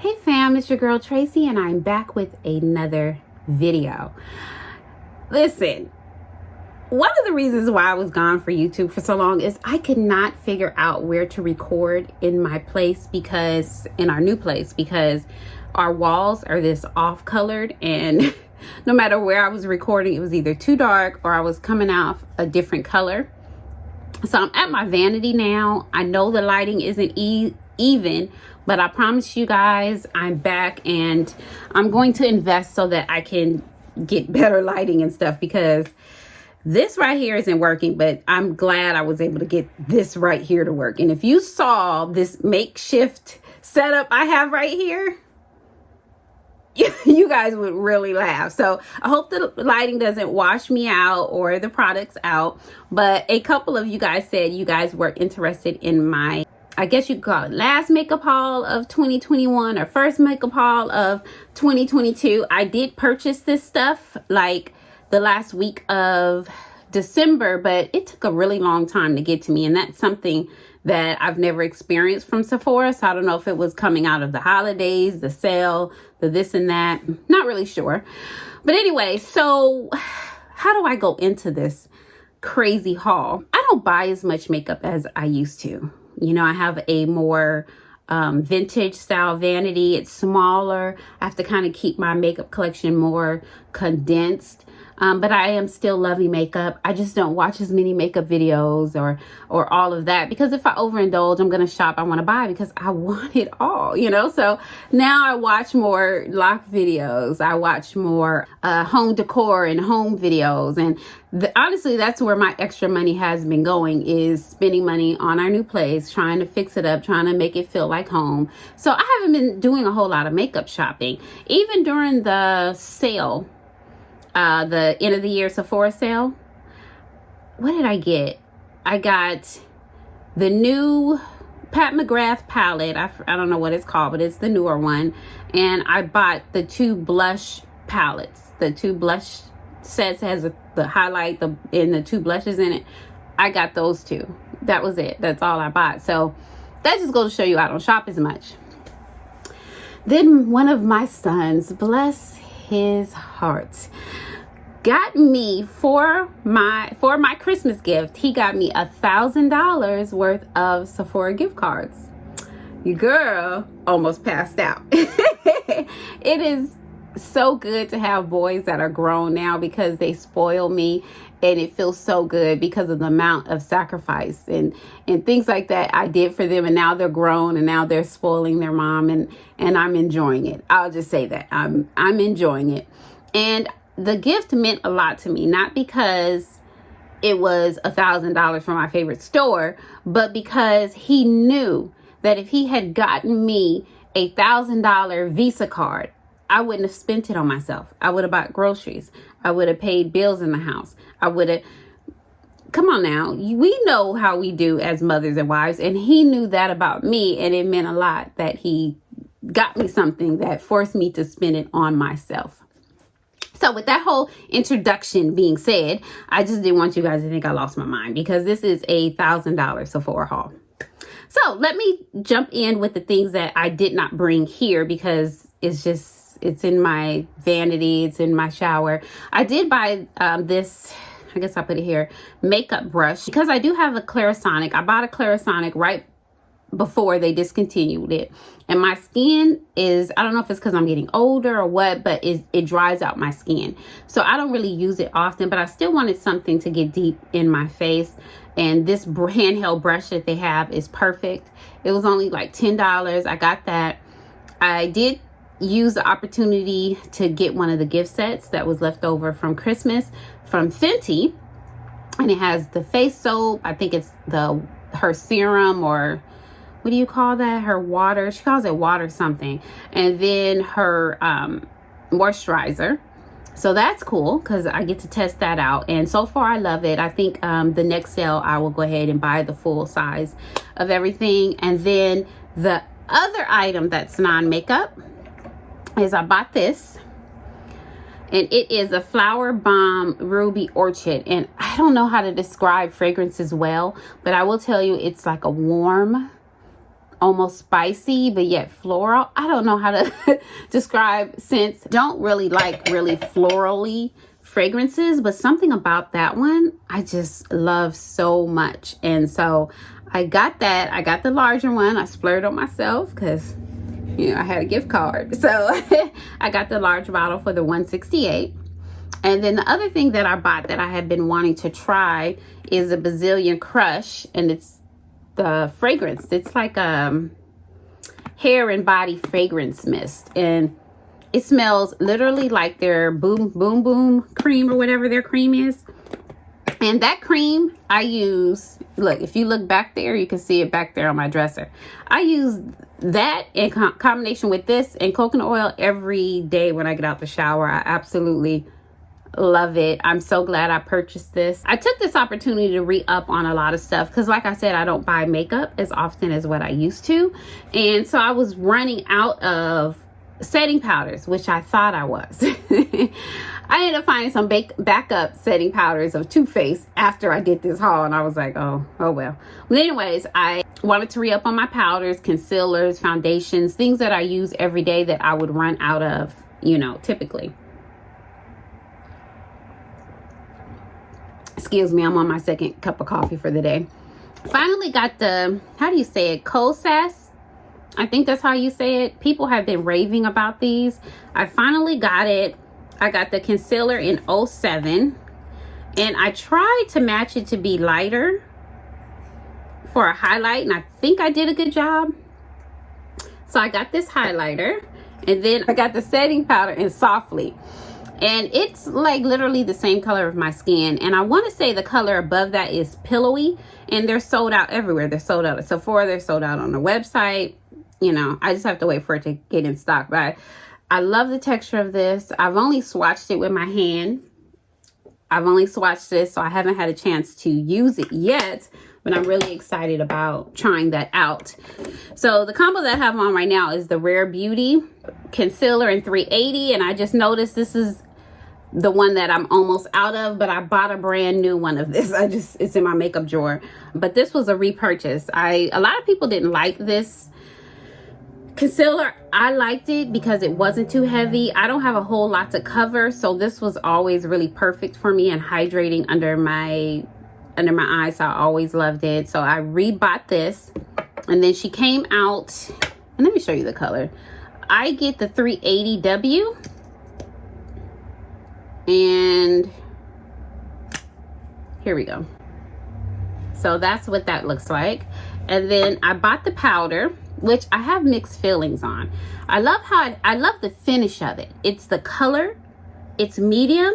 Hey fam, it's your girl Tracy and I'm back with another video. Listen, one of the reasons why I was gone for YouTube for so long is I could not figure out where to record in my place in our new place, because our walls are this off colored, and no matter where I was recording, it was either too dark or I was coming off a different color. So I'm at my vanity now. I know the lighting isn't even, but I promise you guys I'm back and I'm going to invest so that I can get better lighting and stuff, because this right here isn't working, but I'm glad I was able to get this right here to work. And if you saw this makeshift setup I have right here, you guys would really laugh. So I hope the lighting doesn't wash me out or the products out. But a couple of you guys said you guys were interested in my, I guess you could call it, last makeup haul of 2021 or first makeup haul of 2022. I did purchase this stuff like the last week of December, but it took a really long time to get to me. And that's something that I've never experienced from Sephora. So I don't know if it was coming out of the holidays, the sale, the this and that. Not really sure. But anyway, so how do I go into this crazy haul? I don't buy as much makeup as I used to. You know, I have a more vintage style vanity. It's smaller. I have to kind of keep my makeup collection more condensed. But I am still loving makeup. I just don't watch as many makeup videos or all of that, because if I overindulge, I'm going to shop. I want to buy because I want it all, you know? So now I watch more Loc'd videos. I watch more home decor and home videos. And honestly, that's where my extra money has been going, is spending money on our new place, trying to fix it up, trying to make it feel like home. So I haven't been doing a whole lot of makeup shopping. Even during the sale, the end of the year Sephora sale, what did I get? I got the new Pat McGrath palette. I don't know what it's called, but it's the newer one. And I bought the two blush palettes, the two blush sets, has the highlight and the two blushes in it. I got those two. That was it. That's all I bought. So that just goes to show you I don't shop as much. Then one of my sons, bless his heart, got me for my Christmas gift. He got me $1,000 worth of Sephora gift cards. Your girl almost passed out. It is so good to have boys that are grown now, because they spoil me, and it feels so good because of the amount of sacrifice and things like that I did for them, and now they're grown and now they're spoiling their mom, and I'm enjoying it. I'll just say that I'm enjoying it. And the gift meant a lot to me, not because it was $1,000 from my favorite store, but because he knew that if he had gotten me a $1,000 Visa card, I wouldn't have spent it on myself. I would have bought groceries. I would have paid bills in the house. I would have, come on now. We know how we do as mothers and wives, and he knew that about me, and it meant a lot that he got me something that forced me to spend it on myself. So with that whole introduction being said, I just didn't want you guys to think I lost my mind, because this is a $1,000 Sephora haul. So let me jump in with the things that I did not bring here, because it's in my vanity. It's in my shower. I did buy this, I guess I'll put it here, makeup brush, because I do have a Clarisonic. I bought a Clarisonic right before they discontinued it, and my skin is, I don't know if it's because I'm getting older or what, but it dries out my skin, so I don't really use it often. But I still wanted something to get deep in my face, and this handheld brush that they have is perfect. It was only like $10. I got that. I did use the opportunity to get one of the gift sets that was left over from Christmas from Fenty, and it has the face soap. I think it's her serum, or what do you call that? Her water. She calls it water something. And then her moisturizer. So that's cool, because I get to test that out. And so far, I love it. I think the next sale, I will go ahead and buy the full size of everything. And then the other item that's non-makeup is I bought this. And it is a Flower Bomb Ruby Orchid. And I don't know how to describe fragrance as well, but I will tell you it's like a warm, almost spicy, but yet floral. I don't know how to describe scents. Don't really like really florally fragrances, but something about that one I just love so much. And so I got that. I got the larger one. I splurged on myself because, you know, I had a gift card. So I got the large bottle for the $168. And then the other thing that I bought that I had been wanting to try is a Brazilian Crush, and it's the fragrance. It's like a hair and body fragrance mist, and it smells literally like their boom cream or whatever their cream is. And that cream I use, look, if you look back there, you can see it back there on my dresser. I use that in combination with this and coconut oil every day when I get out the shower. I absolutely love it. I'm so glad I purchased this. I took this opportunity to re-up on a lot of stuff because, like I said, I don't buy makeup as often as what I used to. And so I was running out of setting powders, which I thought I was. I ended up finding some backup setting powders of Too Faced after I did this haul, and I was like, oh well. But anyways, I wanted to re-up on my powders, concealers, foundations, things that I use every day that I would run out of, you know, typically. Excuse me, I'm on my second cup of coffee for the day. Finally got the, how do you say it, Kosas? I think that's how you say it. People have been raving about these. I finally got it. I got the concealer in 07, and I tried to match it to be lighter for a highlight, and I think I did a good job. So I got this highlighter, and then I got the setting powder in Softly, and it's like literally the same color of my skin. And I want to say the color above that is Pillowy, and they're sold out everywhere. They're sold out at Sephora, they're sold out on the website. You know, I just have to wait for it to get in stock. But I love the texture of this. I've only swatched it with my hand. I've only swatched this, so I haven't had a chance to use it yet, but I'm really excited about trying that out. So the combo that I have on right now is the Rare Beauty concealer in 380, and I just noticed this is the one that I'm almost out of, but I bought a brand new one of this. It's in my makeup drawer, but this was a repurchase. A lot of people didn't like this concealer. I liked it because it wasn't too heavy. I don't have a whole lot to cover, so this was always really perfect for me and hydrating under my eyes. So I always loved it. So I rebought this, and then she came out, and let me show you the color. I get the 380W, and here we go. So that's what that looks like. And then I bought the powder, which I have mixed feelings on. I love the finish of it. It's the color, it's medium.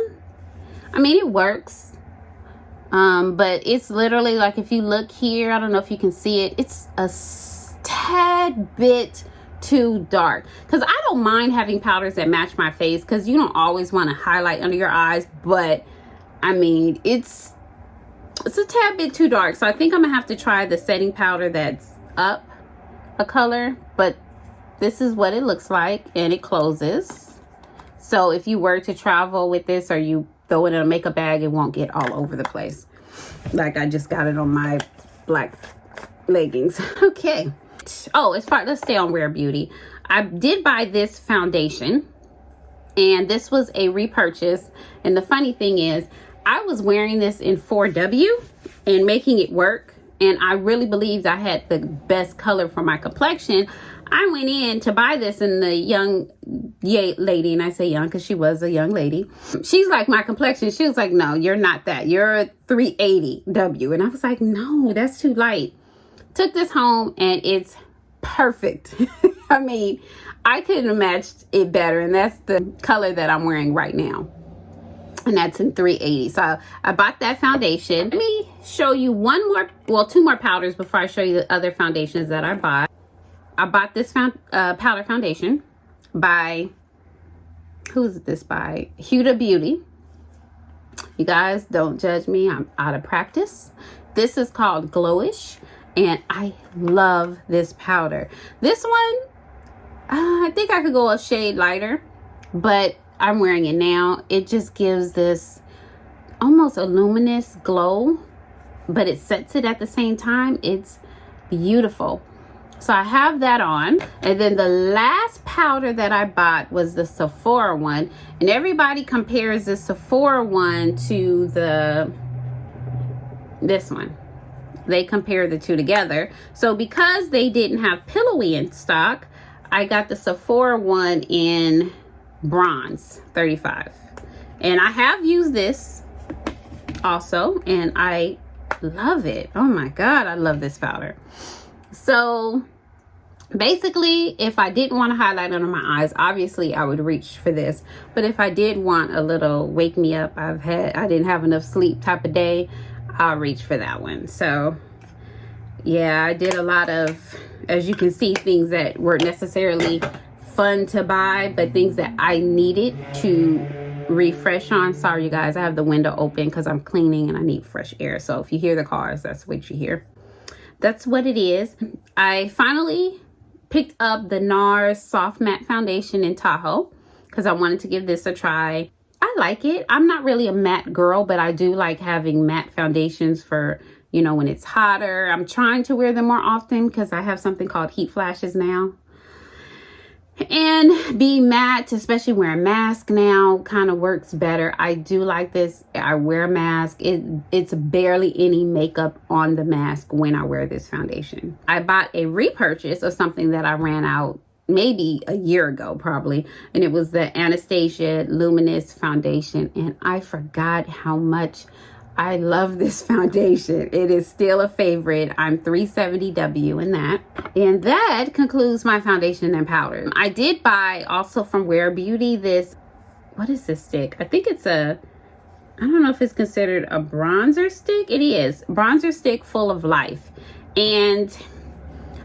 I mean, it works. But it's literally like, if you look here, I don't know if you can see it, it's a tad bit too dark. Because I don't mind having powders that match my face, because you don't always want to highlight under your eyes, but I mean, it's a tad bit too dark. So I think I'm gonna have to try the setting powder that's up a color, but this is what it looks like, and it closes. So if you were to travel with this, or you throw it in a makeup bag, it won't get all over the place. Like I just got it on my black leggings. Okay. Oh, let's stay on Rare Beauty. I did buy this foundation, and this was a repurchase. And the funny thing is, I was wearing this in 4W and making it work, and I really believed I had the best color for my complexion. I went in to buy this, and the young lady, and I say young because she was a young lady, she's like, my complexion. She was like, no, you're not that. You're a 380W. And I was like, no, that's too light. Took this home, and it's perfect. I mean, I couldn't have matched it better, and that's the color that I'm wearing right now. And that's in 380. So I bought that foundation. Let me show you two more powders before I show you the other foundations that I bought. I bought this powder foundation by, who's this by? Huda Beauty. You guys, don't judge me. I'm out of practice. This is called Glowish, and I love this powder. This one, I think I could go a shade lighter, but I'm wearing it now. It just gives this almost a luminous glow, but it sets it at the same time. It's beautiful. So I have that on. And then the last powder that I bought was the Sephora one. And everybody compares the Sephora one to this one. They compare the two together. So because they didn't have Pillowy in stock, I got the Sephora one in bronze 35. And I have used this also, and I love it. Oh my God, I love this powder. So basically, if I didn't want to highlight under my eyes, obviously I would reach for this. But if I did want a little wake me up, I didn't have enough sleep type of day, I'll reach for that one. So yeah, I did a lot of, as you can see, things that weren't necessarily fun to buy, but things that I needed to refresh on. Sorry you guys, I have the window open because I'm cleaning and I need fresh air. So if you hear the cars, that's what you hear. That's what it is. I finally picked up the NARS Soft Matte Foundation in Tahoe because I wanted to give this a try. I like it. I'm not really a matte girl, but I do like having matte foundations for, you know, when it's hotter. I'm trying to wear them more often because I have something called heat flashes now. And being matte, especially wearing a mask now, kind of works better. I do like this. I wear a mask. It's barely any makeup on the mask when I wear this foundation. I bought a repurchase of something that I ran out maybe a year ago probably, and it was the Anastasia Luminous Foundation, and I forgot how much I love this foundation. It is still a favorite. I'm 370W in that. And that concludes my foundation and powder. I did buy also from Wear Beauty this, what is this stick? I think it's I don't know if it's considered a bronzer stick. It is. Bronzer stick full of life. And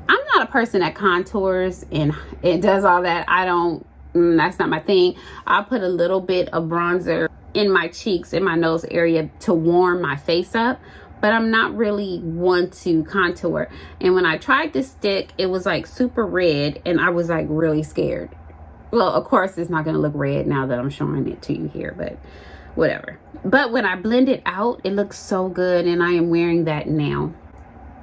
I'm not a person that contours and it does all that. That's not my thing. I'll put a little bit of bronzer in my cheeks, in my nose area to warm my face up, but I'm not really one to contour. And when I tried this stick, it was like super red and I was like really scared. Well, of course it's not going to look red now that I'm showing it to you here, but whatever. But when I blend it out, it looks so good, and I am wearing that now.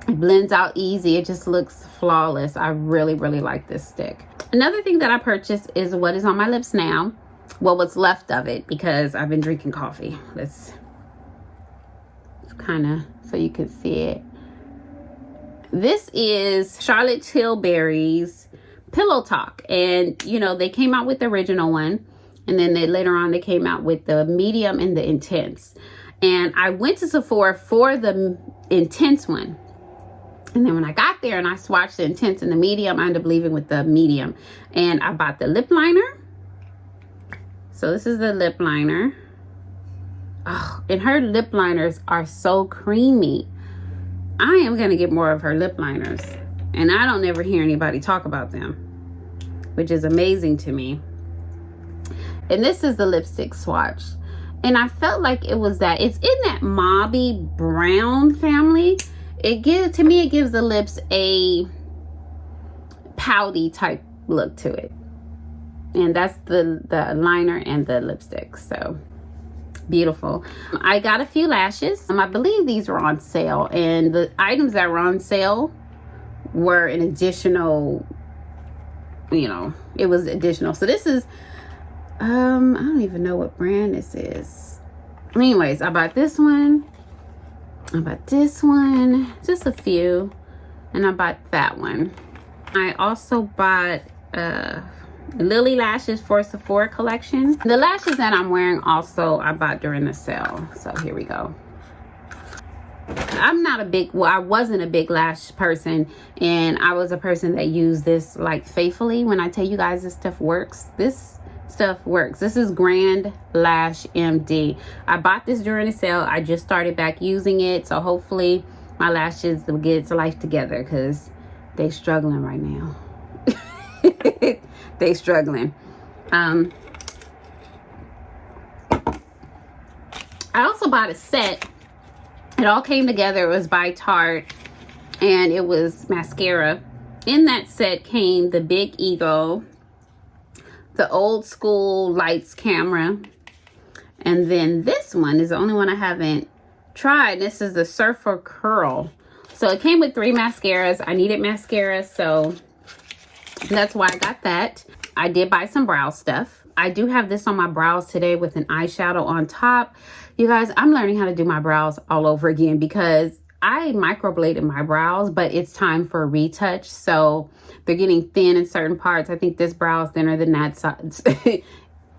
It blends out easy. It just looks flawless. I really, really like this stick. Another thing that I purchased is what is on my lips now. Well, what's left of it, because I've been drinking coffee. Let's kind of, so you can see it. This is Charlotte Tilbury's Pillow Talk. And, you know, they came out with the original one. And then later on, they came out with the medium and the intense. And I went to Sephora for the intense one. And then when I got there and I swatched the intense and the medium, I ended up leaving with the medium. And I bought the lip liner. So this is the lip liner. Oh, and her lip liners are so creamy. I am going to get more of her lip liners. And I don't ever hear anybody talk about them, which is amazing to me. And this is the lipstick swatch. And I felt like it was that. It's in that mauvey brown family. It gives the lips a pouty type look to it. And that's the liner and the lipstick. So beautiful. I got a few lashes. I believe these were on sale, and the items that were on sale were an additional, you know, it was additional. So this is I don't even know what brand this is. Anyways, I bought this one. I bought this one, just a few, and I bought that one. I also bought Lily lashes for Sephora collection. The lashes that I'm wearing also I bought during the sale. So here we go. I wasn't a big lash person, and I was a person that used this like faithfully. When I tell you guys this stuff works, this stuff works. This is Grand Lash MD. I bought this during the sale. I just started back using it, so hopefully my lashes will get its life together, because they're struggling right now. They struggling. I also bought a set. It all came together. It was by Tarte, and it was mascara. In that set came the Big Eagle, the Old School Lights camera, and then this one is the only one I haven't tried. This is the Surfer Curl. So it came with 3 mascaras. I needed mascara, so that's why I got that. I did buy some brow stuff. I do have this on my brows today with an eyeshadow on top. You guys, I'm learning how to do my brows all over again because I microbladed my brows, but it's time for a retouch. So they're getting thin in certain parts. I think this brow is thinner than that. So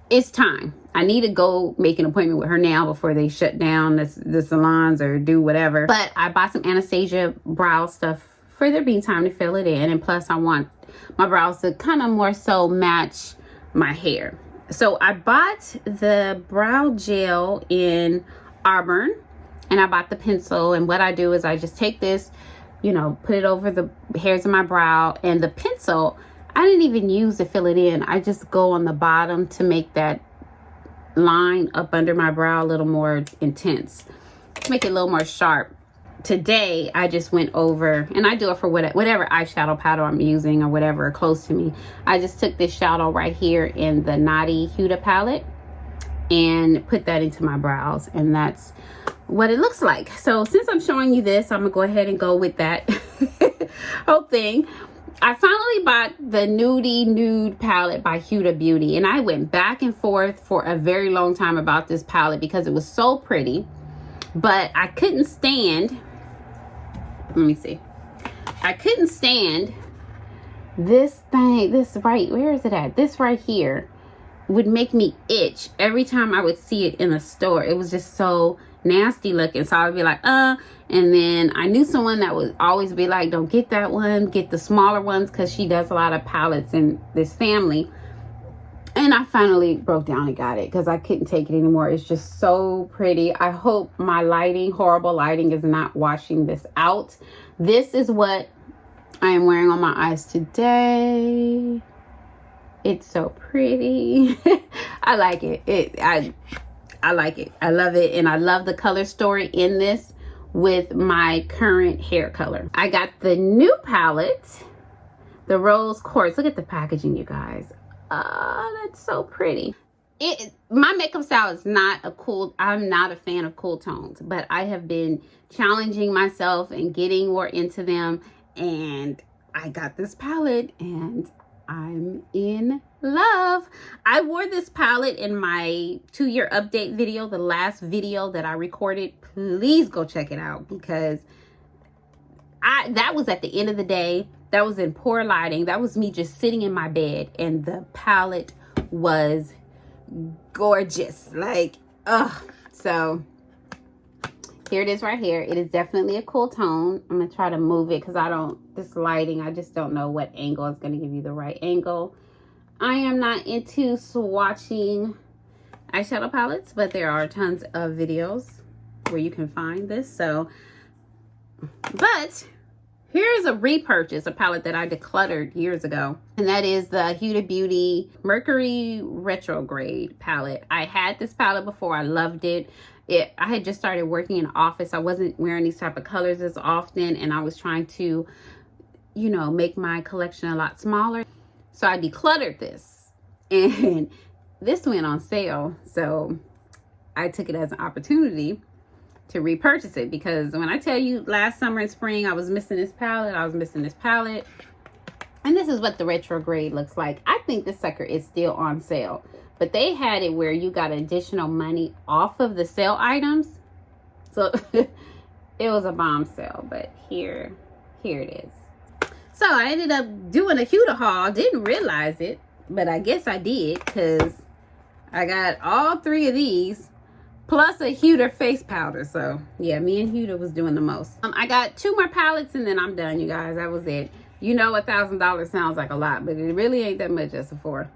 it's time. I need to go make an appointment with her now before they shut down the salons or do whatever. But I bought some Anastasia brow stuff for there being time to fill it in. And plus I want my brows to kind of more so match my hair. So I bought the brow gel in Auburn. And I bought the pencil, and what I do is I just take this, you know, put it over the hairs of my brow, and the pencil, I didn't even use to fill it in. I just go on the bottom to make that line up under my brow a little more intense, to make it a little more sharp. Today, I just went over, and I do it for whatever eyeshadow powder I'm using or whatever close to me. I just took this shadow right here in the Naughty Huda palette and put that into my brows, and that's what it looks like. So since I'm showing you this, I'm gonna go ahead and go with that whole thing. I finally bought the Nudie Nude palette by Huda Beauty, and I went back and forth for a very long time about this palette because it was so pretty, but I couldn't stand, let me see, I couldn't stand this thing, where is it at? This right here would make me itch every time I would see it in a store. It was just so nasty looking, so I would be like and then I knew someone that would always be like, don't get that one, get the smaller ones, because she does a lot of palettes in this family. And I finally broke down and got it because I couldn't take it anymore. It's just so pretty. I hope my lighting, horrible lighting, is not washing this out. This is what I am wearing on my eyes today. It's so pretty. I like it. I like it. I love it. And I love the color story in this with my current hair color. I got the new palette, the Rose Quartz. Look at the packaging, you guys. Oh, that's so pretty. My makeup style is not I'm not a fan of cool tones, but I have been challenging myself and getting more into them. And I got this palette and I'm in love. I wore this palette in my 2-year update video, the last video that I recorded. Please go check it out because that was at the end of the day. That was in poor lighting. That was me just sitting in my bed, and the palette was gorgeous. Like, so here it is right here. It is definitely a cool tone. I'm gonna try to move it because this lighting, I just don't know what angle is gonna give you the right angle. I am not into swatching eyeshadow palettes, but there are tons of videos where you can find this. But here's a repurchase, a palette that I decluttered years ago, and that is the Huda Beauty Mercury Retrograde palette. I had this palette before. I loved it. I had just started working in an office. I wasn't wearing these type of colors as often, and I was trying to, you know, make my collection a lot smaller. So I decluttered this, and this went on sale. So I took it as an opportunity to repurchase it, because when I tell you last summer and spring I was missing this palette, and this is what the retrograde looks like. I think this sucker is still on sale, but they had it where you got additional money off of the sale items. So it was a bomb sale, but here it is. So I ended up doing a Huda haul. Didn't realize it, but I guess I did, because I got all 3 of these plus a Huda face powder. So yeah, me and Huda was doing the most. I got 2 more palettes and then I'm done, you guys. That was it. You know, $1,000 sounds like a lot, but it really ain't that much at Sephora.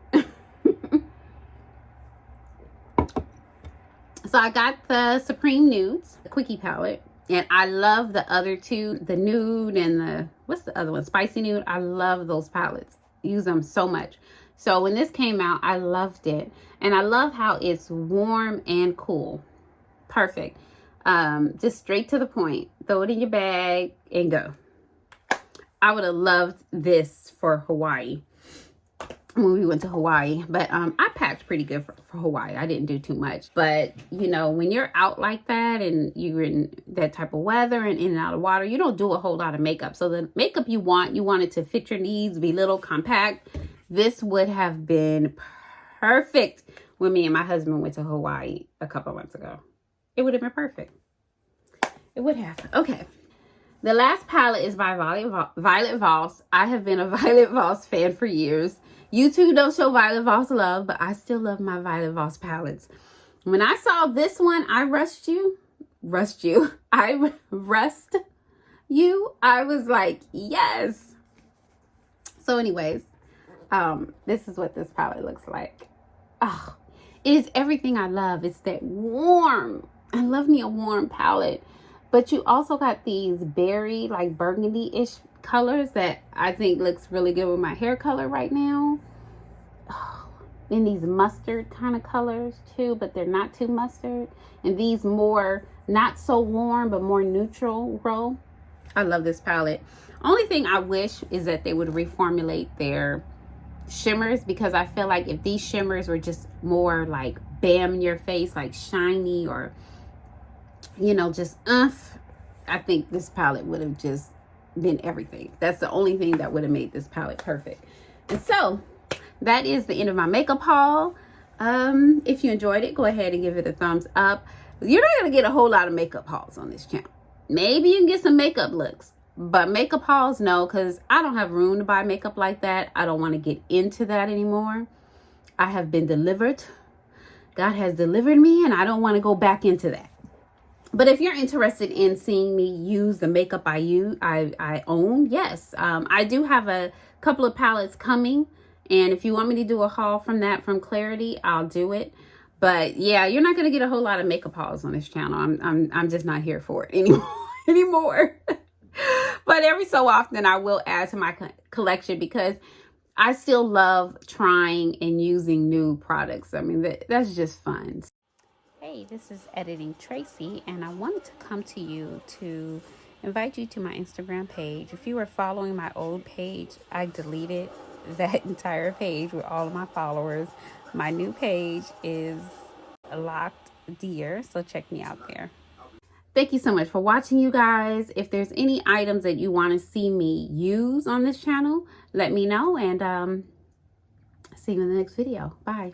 So I got the Supreme Nudes, the Quickie palette. And I love the other 2, the nude and the, what's the other one? Spicy nude. I love those palettes. Use them so much. So when this came out, I loved it. And I love how it's warm and cool. Perfect. Just straight to the point. Throw it in your bag and go. I would have loved this for Hawaii. when we went to Hawaii. But I packed pretty good for Hawaii. I didn't do too much. But, you know, when you're out like that and you're in that type of weather and in and out of water, you don't do a whole lot of makeup. So the makeup you want it to fit your needs, be little, compact. This would have been perfect when me and my husband went to Hawaii a couple months ago. It would have been perfect. It would have. Okay. The last palette is by Violet Voss. I have been a Violet Voss fan for years. YouTube don't show Violet Voss love, but I still love my Violet Voss palettes. When I saw this one, I rushed you. I was like, yes. So anyways, this is what this palette looks like. Oh, it is everything I love. It's that warm. I love me a warm palette. But you also got these berry, like burgundy-ish colors that I think looks really good with my hair color right now. Oh, and these mustard kind of colors too, but they're not too mustard. And these more, not so warm, but more neutral row. I love this palette. Only thing I wish is that they would reformulate their shimmers, because I feel like if these shimmers were just more like bam in your face, like shiny or, you know, just I think this palette would have just been everything. That's the only thing that would have made this palette perfect. And so that is the end of my makeup haul. If you enjoyed it, go ahead and give it a thumbs up. You're not going to get a whole lot of makeup hauls on this channel. Maybe you can get some makeup looks, but makeup hauls, no, because I don't have room to buy makeup like that. I don't want to get into that anymore. I have been delivered. God has delivered me, and I don't want to go back into that. But if you're interested in seeing me use the makeup I own, yes. I do have a couple of palettes coming. And if you want me to do a haul from Clarity, I'll do it. But yeah, you're not going to get a whole lot of makeup hauls on this channel. I'm just not here for it anymore. But every so often I will add to my collection, because I still love trying and using new products. I mean, that's just fun. Hey, this is Editing Tracy, and I wanted to come to you to invite you to my Instagram page. If you were following my old page, I deleted that entire page with all of my followers. My new page is Loc'd, so check me out there. Thank you so much for watching, you guys. If there's any items that you want to see me use on this channel, let me know, and see you in the next video. Bye.